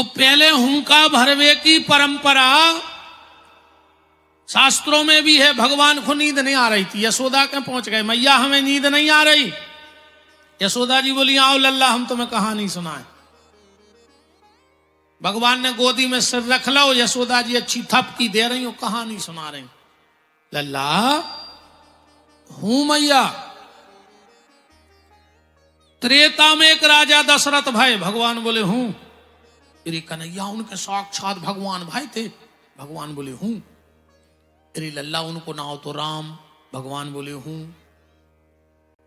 तो पहले हुंका भरवे की परंपरा शास्त्रों में भी है। भगवान को नींद नहीं आ रही थी, यशोदा के पहुंच गए, मैया हमें नींद नहीं आ रही। यशोदा जी बोली आओ लल्ला हम तुम्हें कहानी सुनाएं। भगवान ने गोदी में सिर रख लो, यशोदा जी अच्छी थपकी दे रही हो, कहानी सुना रही। लल्ला हूं मैया। त्रेता में एक राजा दशरथ भाई, भगवान बोले हूं। अरे कन्हैया उनके साक्षात भगवान भाई थे, भगवान बोले हूं। अरे लल्ला उनको नाम तो राम, भगवान बोले हूं।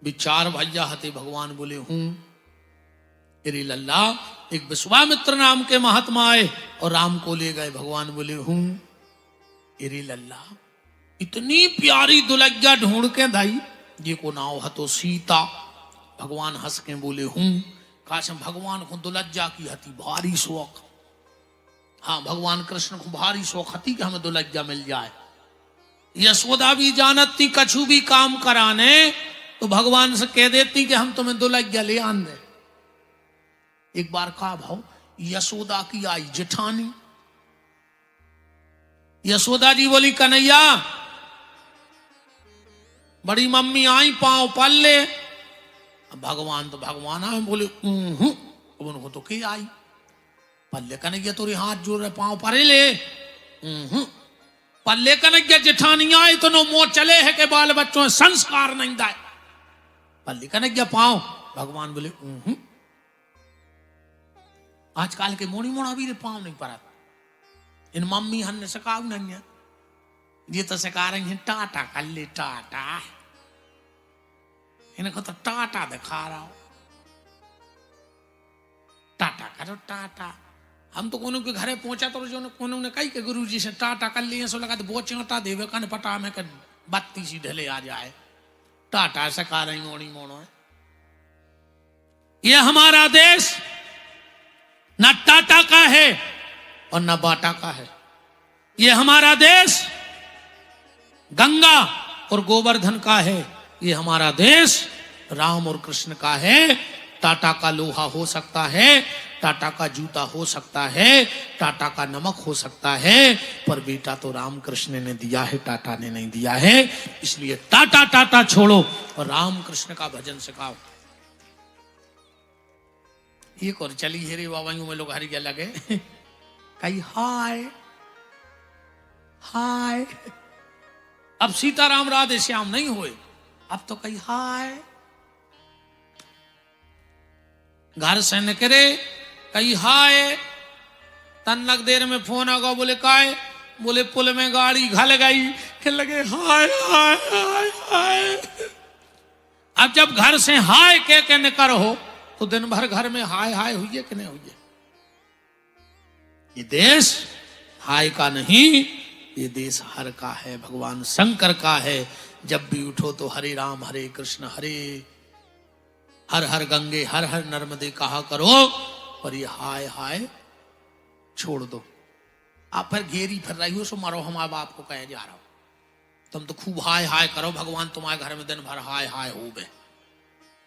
विचार भैया हते, भगवान बोले हूं। अरे लल्ला एक विश्वामित्र नाम के महात्मा आए और राम को ले गए, भगवान बोले हूं। अरे लल्ला इतनी प्यारी दुलग्या ढूंढ के दाई जी को नाव हतो सीता, भगवान हंस के बोले हूं। काश भगवान को दुलज्जा की हती भारी शौक। हाँ भगवान कृष्ण को भारी शौक हती कि हमें दुलज्जा मिल जाए। यशोदा भी जानत थी कछु भी काम कराने तो भगवान से कह देती कि हम तुम्हें दुलज्ञा ले आन दे। एक बार कहा भाव यशोदा की आई जेठानी। यशोदा जी बोली कन्हैया बड़ी मम्मी आई पांव पल्ले। भगवान तो भगवान आए, बोले उनको तो क्या आई पल्ले। कन्हैया तोरे हाथ जोड़ रहे पांव परे ले। पल्ले कन्हैया जेठानी आई तो नो मोह चले है के बाल बच्चों संस्कार नहीं दाए। पल्ले कन्हैया पांव, भगवान बोले आजकल के मोड़ी मोड़ा भी पांव नहीं पड़ा। इन मम्मी हमने सिखा नहीं है, ये तो सिखा रही है टाटा कर ले टाटा। इनको तो टाटा दिखा रहा हो, टाटा करो टाटा। हम तो कोनो के घरे पहुंचा तो जो कोनो ने कही के गुरुजी से टाटा कर लिए, सो लगा तो बोच आटा देवे कन पटा में कर बत्ती सी ढले आ जाए। टाटा सिखा रही मोड़ी मोड़ो है। ये हमारा देश न टाटा का है और न बाटा का है। ये हमारा देश गंगा और गोवर्धन का है। ये हमारा देश राम और कृष्ण का है। टाटा का लोहा हो सकता है, टाटा का जूता हो सकता है, टाटा का नमक हो सकता है, पर बेटा तो राम कृष्ण ने दिया है, टाटा ने नहीं दिया है। इसलिए टाटा टाटा छोड़ो और राम कृष्ण का भजन सिखाओ। एक और चली हेरे बाबाइयों में लोग हरी क्या लगे कही हाय हाय। अब सीताराम राधे श्याम नहीं हुए, अब तो कही हाय। घर से निकले कही हाय, तन्नक देर में फोन आ गया, बोले काय, बोले पुल में गाड़ी घल गई, फिर लगे हाय हाय हाय हाय। अब जब घर से हाय कह के निकर हो तो दिन भर घर में हाय हाय हुई है कि नहीं हुई है। ये देश हाय का नहीं, ये देश हर का है, भगवान शंकर का है। जब भी उठो तो हरे राम हरे कृष्ण हरे हर हर गंगे हर हर नर्मदे कहा करो, और ये हाय हाय छोड़ दो। आप फिर घेरी फिर रही हो सो मारो, हम अब आपको कहे जा रहा हो तुम तो खूब हाय हाय करो, भगवान तुम्हारे घर में दिन भर हाय हाय हो गए।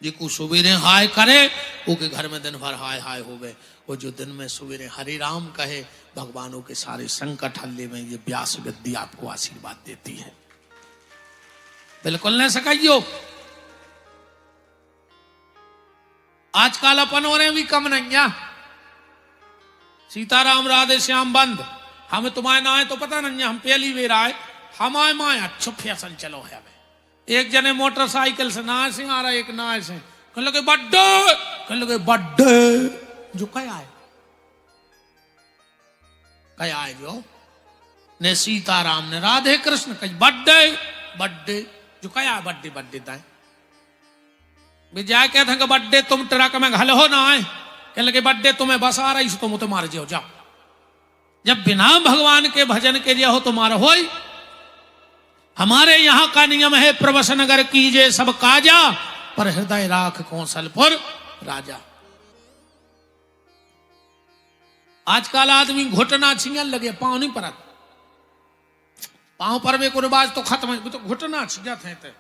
जिको सवेरे हाय करे उसके घर में दिन भर हाय हाय हो गए। और जो दिन में सवेरे हरे राम कहे, भगवानों के सारे संकट हल्ले में ये व्यास विद्या आपको आशीर्वाद देती है। बिल्कुल नहीं सकाइयो। आजकल अपन हो रहे भी कम नहीं है। सीताराम राधे श्याम बंद, हमें तुम्हारे ना आए तो पता नहीं है, हम पहली बेर आए, हमारे माए अच्छो फैशन चलो है। एक जने मोटरसाइकिल से ना से आ रहा है, एक ना से कहने लगे बर्थडे, कहने लगे बर्थडे। जो क्या है, क्या है जो ने सीताराम ने राधे कृष्ण कही बर्थडे बर्थडे। जो क्या है बर्थडे बर्थडे था जाए कहते हैं बर्थडे तुम ट्रक में घल हो ना आए, कहने लगे बर्थडे तुम्हें बस आ रही तुम तो मार जाओ। जब बिना भगवान के भजन के लिए हो तो मार हो। हमारे यहाँ का नियम है प्रवसन नगर कीजे सब काजा, पर हृदय राख कौशलपुर राजा। आजकल आदमी घुटना छिंगन लगे, पांव नहीं परत। पांव परवे को रिवाज तो खत्म है, तो घुटना छिंगत है।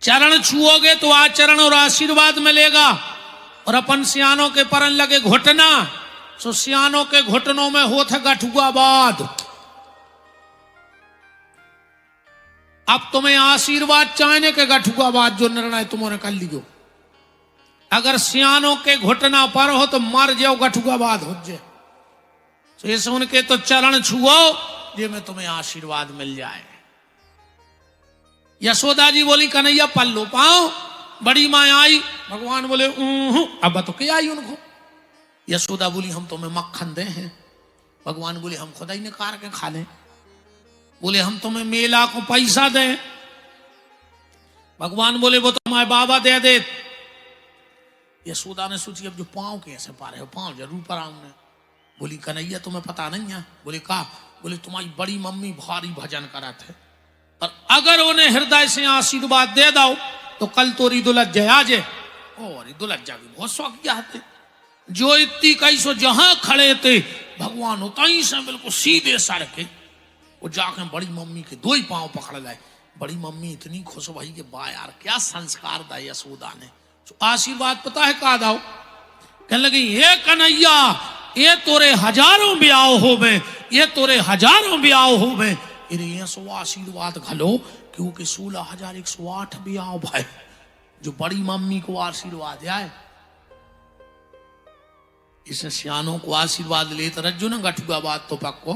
चरण छुओगे तो आचरण और आशीर्वाद मिलेगा, और अपन सियानों के परन लगे घुटना सो सियानों के घुटनों में होत है गठुआबाद। अब तुम्हें आशीर्वाद चाहने के गठुआबाद जो निर्णय तुमने कर लियो, अगर सियानों के घुटना पर हो तो मर जाओ, गठुआबाद हो जाए। तो ये सुन के तो चरण छुओ जे में तुम्हें आशीर्वाद मिल जाए। यशोदा जी बोली कन्हैया पल्लो पाओ। बड़ी माँ आई, भगवान बोले अब तो क्या आई उनको। यशोदा बोली हम तुम्हें मक्खन दे हैं। भगवान बोले हम खुदा ही निकाल के खा लें। बोले हम तुम्हें मेला को पैसा दें। भगवान बोले वो तो मैं बाबा दे दे। यशोदा ने सोची अब जो पाँव कैसे पा रहे हो, पाँव जरूर पर आऊंगे। बोली कन्हैया तुम्हें पता नहीं है। बोले का? बोले तुम्हारी बड़ी मम्मी भारी भजन करा थे, और अगर उन्हें हृदय से आशीर्वाद दे दो तो कल तोरी दुलज्जा जे। और दुलज्जा भी बहुत शौकिया थे। जो इतनी कैसो जहां खड़े थे भगवान उतई से बिल्कुल सीधे सर के वो जाके बड़ी मम्मी के दो ही पांव पकड़ लाए। बड़ी मम्मी इतनी खुश भई कि बा यार क्या संस्कार दा यशोदा ने। तो आशीर्वाद पता है का दाओ, कहने लगी ये कन्हैया ये तोरे हजारों ब्याह होवे, ये तोरे हजारों ब्याह होवे। ये सो आशीर्वाद घलो क्योंकि 16,108 ब्याह भाई जो बड़ी मम्मी को आशीर्वाद आए। इसे सियानों को आशीर्वाद लेते रज्जो ना गठुआबाद तो पक्को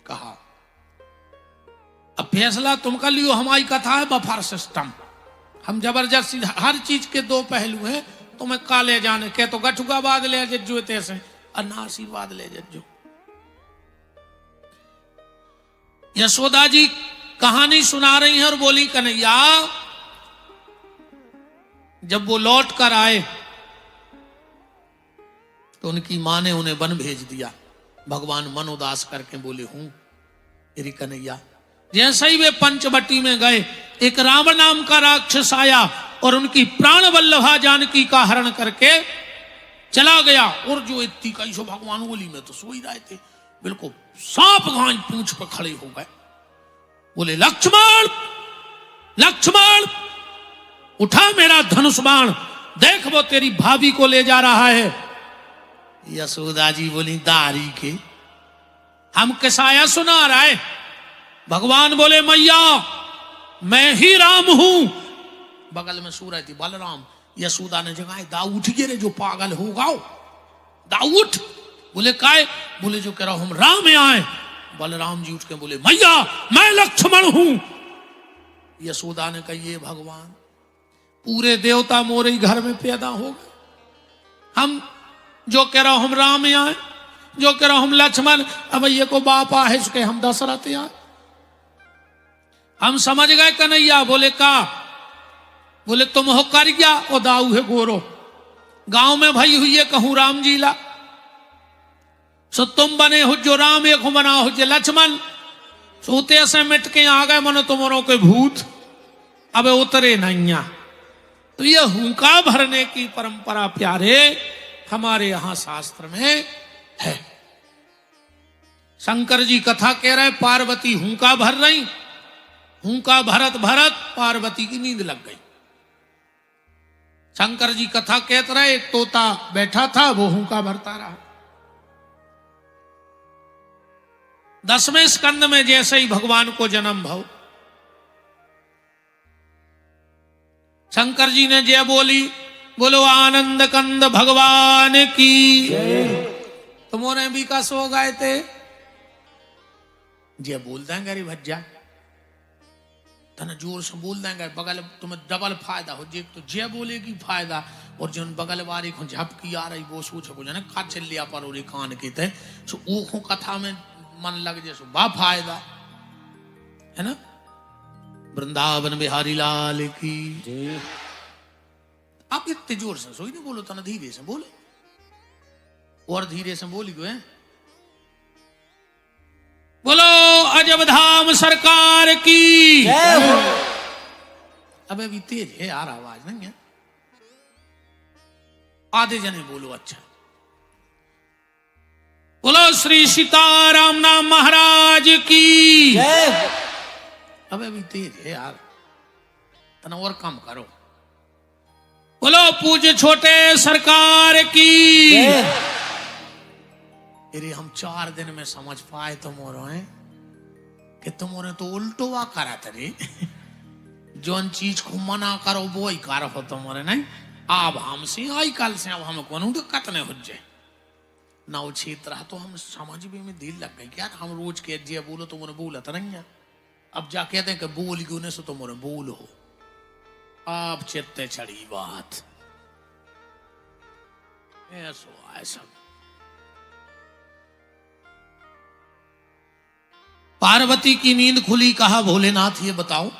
कहा। अब फैसला तुम कर लियो, हमारी कथा है बफर सिस्टम। हम जबरदस्ती हर चीज के दो पहलू हैं। तुम्हें का ले जाने के तो गठुआबाद ले जज्जो तैसे और ना आशीर्वाद ले जज्जो। यशोदा जी कहानी सुना रही हैं और बोली कन्हैया जब वो लौट कर आए तो उनकी मां ने उन्हें वन भेज दिया। भगवान मन उदास करके बोले हूं तेरी कन्हैया। जैसे ही वे पंचवटी में गए एक रावण नाम का राक्षस आया और उनकी प्राण वल्लभा जानकी का हरण करके चला गया। और जो इतनी कई सो भगवान बोली में तो सो ही रहे थे, बिल्कुल सांप घांच पूंछ पर खड़े हो गए। बोले लक्ष्मण लक्ष्मण उठा मेरा धनुष बाण, देख वो तेरी भाभी को ले जा रहा है। यशोदा जी बोली दारी के हम किसाया सुना रहा है। भगवान बोले मैया मैं ही राम हूं। बगल में सो रहे थे बलराम। यशोदा ने जगाए दाऊ उठ गिरे जो पागल हो गाओ दाऊ उठ। बोले काय? बोले जो कह रहा हम राम आए। बलराम जी उठ के बोले मैया मैं लक्ष्मण हूं। यशोदा ने कहा ये भगवान पूरे देवता मोरे घर में पैदा हो गए। हम जो कह रहा हम राम आए, जो कह रहा हम लक्ष्मण, अब ये को बापा है इसके हम दशरथ आए। हम समझ गए कन्हैया। बोले का? बोले तुम हो कर गया और दाऊ है गोरो गांव में भई हुई है कहूं राम जी ला। सो तुम बने हो जो राम, एक बना हो जो लक्ष्मण। सोते से मिट के आ गए मनो तुमरों के भूत अब उतरे नैया। तो ये हुंका भरने की परंपरा प्यारे हमारे यहां शास्त्र में है। शंकर जी कथा कह रहे पार्वती हुंका भर रही, हुंका भरत भरत पार्वती की नींद लग गई। शंकर जी कथा कहते रहे, एक तोता बैठा था वो हुंका भरता रहा। 10वें स्कंद में जैसे ही भगवान को जन्म भाव, शंकर जी ने जय बोली, बोलो आनंद कंद भगवान की। तुमने भी का सो गए थे जय बोल देंगे अरे भज्जा तना जोर से बोल देंगे बगल तुम्हें डबल फायदा हो। जे तो जय बोलेगी फायदा और जो बगल वाले को झपकी आ रही वो सोच को जाने का चल लिया पर और कान के थे सो ऊखों कथा में मन लग जाए सो बा फायदा है ना। वृंदावन बिहारी लाल की। आप इतने जोर से सोई नहीं बोलो तना धीरे से बोलो और धीरे से बोली गए। बोलो अजब धाम सरकार की। अबे भी तेज है यार आवाज नहीं है। आधे जने बोलो अच्छा। बोलो श्री सीताराम नाम महाराज की। अबे भी तेज है यार तना और कम करो। बोलो पूज्य छोटे सरकार की। अरे हम 4 दिन में समझ पाए तुम्हारे कि तुम्हारे तो उल्टोवा करा रे। जोन चीज को मना करो वो ही कर हो तुम्हारे नहीं। अब हमसे आई कल से अब हमें कोनो दिक्कत नहीं हो जाए ना। वो क्षेत्र तो हम समझ भी में दिल लग गई यार। हम रोज के जे बोलो तो मोरे बोलत नहीं है। अब जा कहते हैं कि बोल क्यों ने सो तो मोरे बोल हो। आप चित्ते चढ़ी बात ऐसा। पार्वती की नींद खुली, कहा भोलेनाथ ये बताओ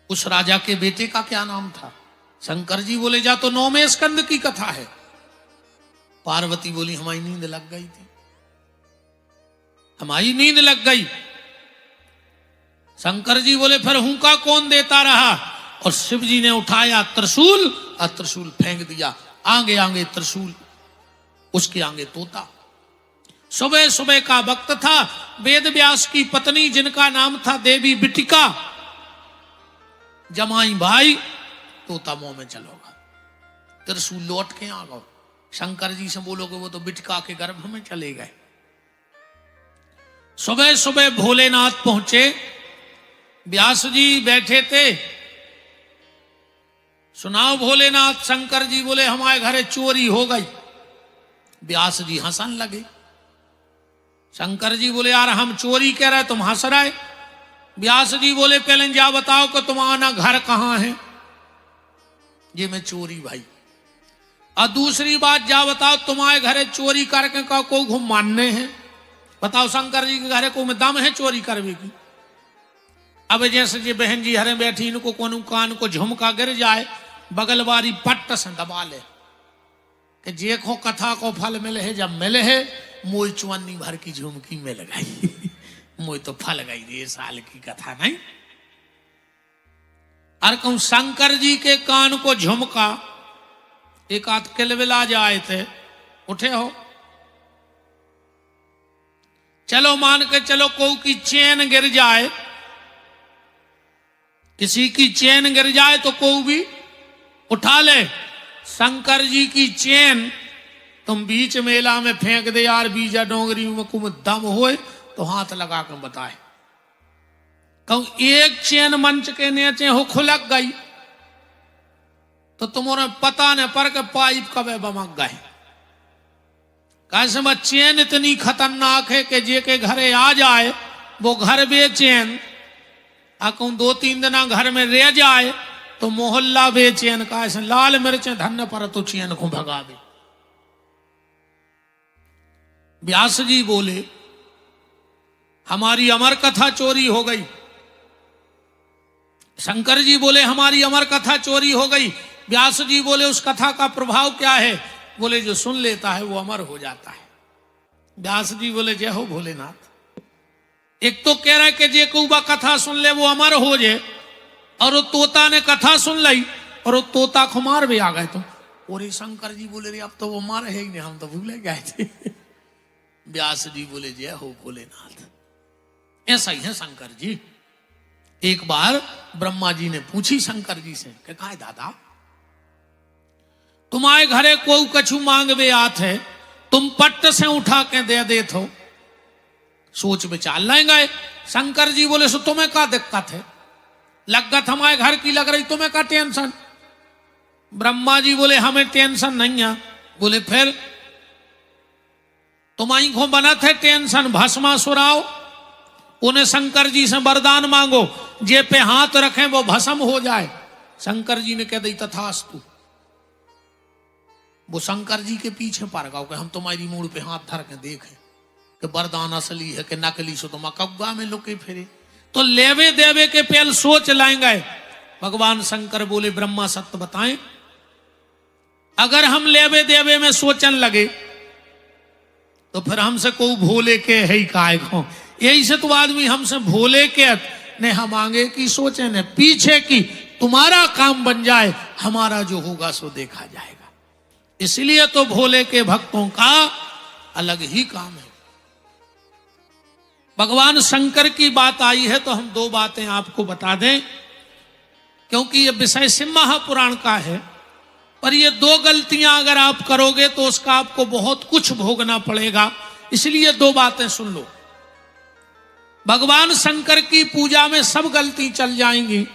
उस राजा के बेटे का क्या नाम था। शंकर जी बोले जा तो 9वें स्कंद की कथा है। पार्वती बोली हमारी नींद लग गई थी, हमारी नींद लग गई। शंकर जी बोले फिर हुंका कौन देता रहा। और शिव जी ने उठाया त्रिशूल और त्रिशूल फेंक दिया। आगे आगे त्रिशूल, उसके आगे तोता। सुबह सुबह का वक्त था। वेद व्यास की पत्नी जिनका नाम था देवी बिटिका, जमाई भाई तोता मुंह में चलोगा। त्रिशूल लौट के आ गए। शंकर जी से बोलोगे वो तो बिटिका के गर्भ में चले गए। सुबह सुबह भोलेनाथ पहुंचे। व्यास जी बैठे थे। सुनाओ भोलेनाथ। शंकर जी बोले हमारे घरे चोरी हो गई। व्यास जी हंसन लगे। शंकर जी बोले यार हम चोरी कह रहे तुम हंस रहे। व्यास जी बोले पहले जा बताओ कि तुम्हारा घर कहां है। ये मैं चोरी भाई। और दूसरी बात जा बताओ तुम्हारे घरे चोरी करके का को घूम मानने हैं। बताओ शंकर जी के घरे को में दम है चोरी करने की। अब जैसे जी बहन जी हरे बैठी इनको कोनो कान को झुमका गिर जाए बगल वाली पट्ट से दबा ले कि जे को कथा को फल मिले है। जब मिले है मोई चुन्नी भर की झुमकी मिल गई। मोई तो फल गई रे साल की कथा नहीं। और कहूं शंकर जी के कान को झुमका एक आध किलबिला जाए थे। उठे हो चलो मान के चलो को की चेन गिर जाए, किसी की चेन गिर जाए तो को भी उठा ले। शंकर जी की चेन तुम बीच मेला में फेंक दे यार बीजा डोंगरी में कुम दम होए तो हाथ लगा कर बताए। कहूं एक चेन मंच के नीचे हो खुलक गई तो तुम्हारे पता न पर के पाइप कबे बमक गए। कैसे चेन इतनी खतरनाक है कि जे के घरे आ जाए वो घर बेचैन। कहूं 2-3 दिन घर में रह जाए तो मोहल्ला बेचैन। का ऐसे लाल मिर्च धन्य पर तो चैन को भगा दे। व्यास जी बोले हमारी अमर कथा चोरी हो गई। शंकर जी बोले हमारी अमर कथा चोरी हो गई। व्यास जी बोले उस कथा का प्रभाव क्या है। बोले जो सुन लेता है वो अमर हो जाता है। व्यास जी बोले जय हो भोलेनाथ। एक तो कह रहा है कि जे कौबा कथा सुन ले वो अमर हो जाए, और वो तोता ने कथा सुन ली और वो तोता खुमार भी आ गए। तो और शंकर जी बोले रे अब तो वो मार है ही नहीं, हम तो भूले गए थे। व्यास जी बोले जय हो भोलेनाथ। ऐसा ही है शंकर जी। एक बार ब्रह्मा जी ने पूछी शंकर जी से कि कहा दादा तुम्हारे घरे कोई कछु मांगवे आत है, तुम पट्ट से उठा के दे देते हो। सोच विचार लेंगे। शंकर जी बोले सो तुम्हें क्या दिक्कत है, लगत हमारे घर की लग रही, तुम्हें क्या टेंशन। ब्रह्मा जी बोले हमें टेंशन नहीं है। बोले फिर तुम्हारी को बनत है टेंशन, भस्मासुराओ। उन्हें शंकर जी से वरदान मांगो जे पे हाथ रखें वो भस्म हो जाए। शंकर जी ने कह दी तथास्तु। वो शंकर जी के पीछे पड़ गया कि हम तुम्हारी मूड पे हाथ धर के देखें कि वरदान असली है कि नकली। सो तुम कब्बा में लुके फिरे तो लेवे देवे के पहल सोच लाएंगे। भगवान शंकर बोले ब्रह्मा सत्य बताएं, अगर हम लेवे देवे में सोचन लगे तो फिर हमसे को भोले के है ही काय को। यही से तो आदमी हमसे भोले के ने हम आगे की सोचे ने पीछे की। तुम्हारा काम बन जाए, हमारा जो होगा सो देखा जाएगा। इसलिए तो भोले के भक्तों का अलग ही काम है। भगवान शंकर की बात आई है तो हम 2 बातें आपको बता दें, क्योंकि यह विषय शिव महापुराण का है। पर ये दो गलतियां अगर आप करोगे तो उसका आपको बहुत कुछ भोगना पड़ेगा। इसलिए दो बातें सुन लो। भगवान शंकर की पूजा में सब गलती चल जाएंगी,